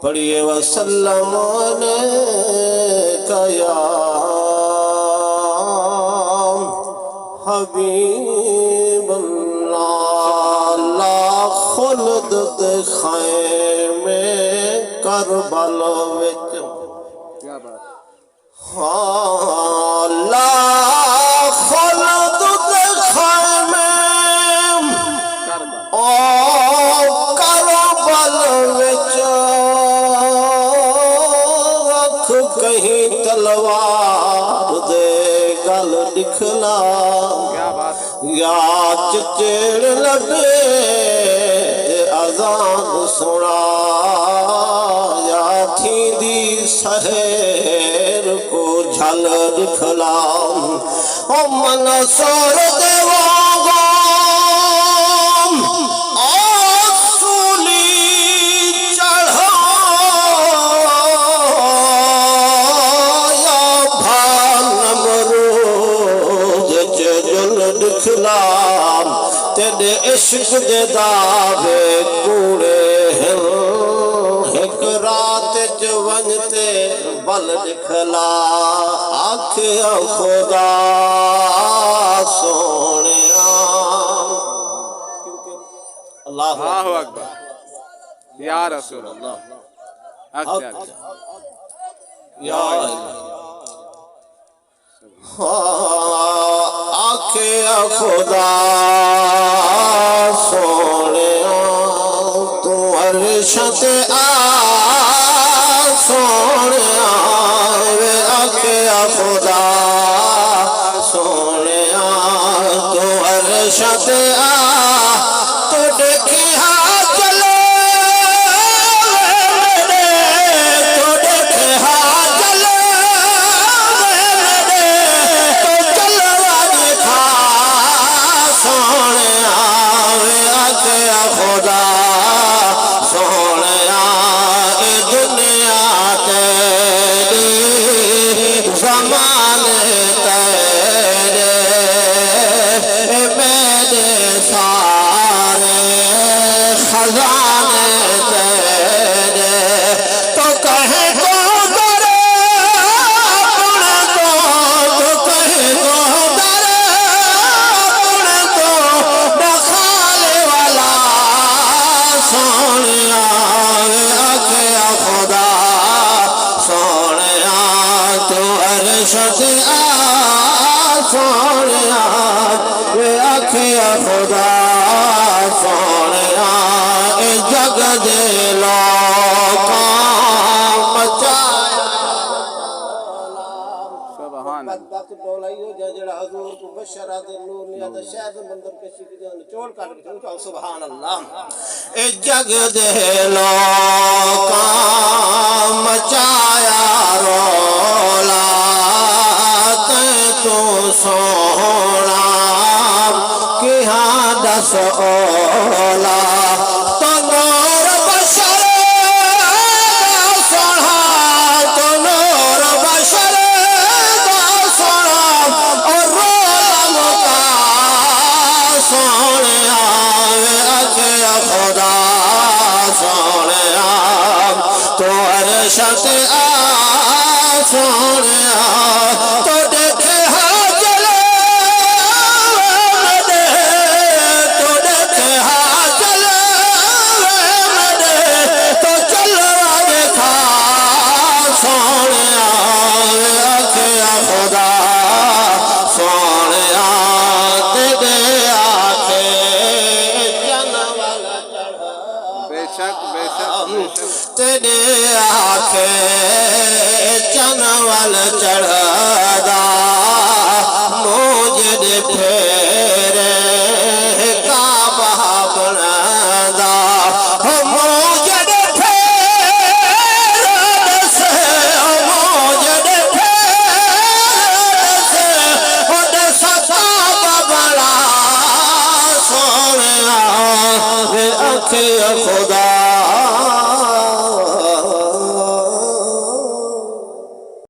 पढ़िए वसल्लम अलैका या हबीबल्लाह ला खुल्द दे खैमे करबल विच क्या बात हाँ ला खुल्द दे खैमे ओ करबल विच रख कहीं तलवार दे गल दिखला क्या बात या चिचड़ लगे अजान सुना या थींदी सहेर को झल दिखला ओ मन सोर देवांगो आसूली चढ़ा या भान मरूद जल दिखला तेरे इश्क दे दावे कूड़े हैं एक रात च वंजते बल दिखला आखिया खुदा सोने अल्लाह अल्लाहु अकबर या रसूल अल्लाह अच्छा या आखिया खुदा सोने तू अर्शत आ सोने आखिया खुदा सोने तू अर्शत आ तो देखिया चले तो देखिया चले तो चलवा दिखा सोने आखिया खुदा सोने ए दुनिया तेरी ज़माने तेरे मेरे सारे खजाने तेरे तो कहे को करे पुणे तो कहे को करे पुणे तो बखाले वाला सोनिया आखिया खुदा सोनिया तू अर्शद आ सोनिया आखिया खुदा सोनिया जग दे लोका मचाया सुभान बदबख्त टोलाइयो जेड़ा हुजूर को बशरा दे नूर निया दा शहर दे मंदिर के शिकदे चोल काट के तो सुभान अल्लाह ए जग दे लोका मचाया रोला ते तू सोना किहा दस ओला तो नूर बशर सोना तो नूर बशर सोना और रोला मुका सोने आखिया खुदा सोने तो अर्शत आ सोने तो देखे हाजले तो देखे हाजले तो चलवा देखा सोने आखिया खुदा सोने तेरे आखे जनवल चढ़ा बेशक बेशक तेरे आखे चनवल चढ़दा मुझे फेरे काबा बनदा मुझे फेरे से मुझे फेरे से सकाबा बड़ा सोना आखिया खुदा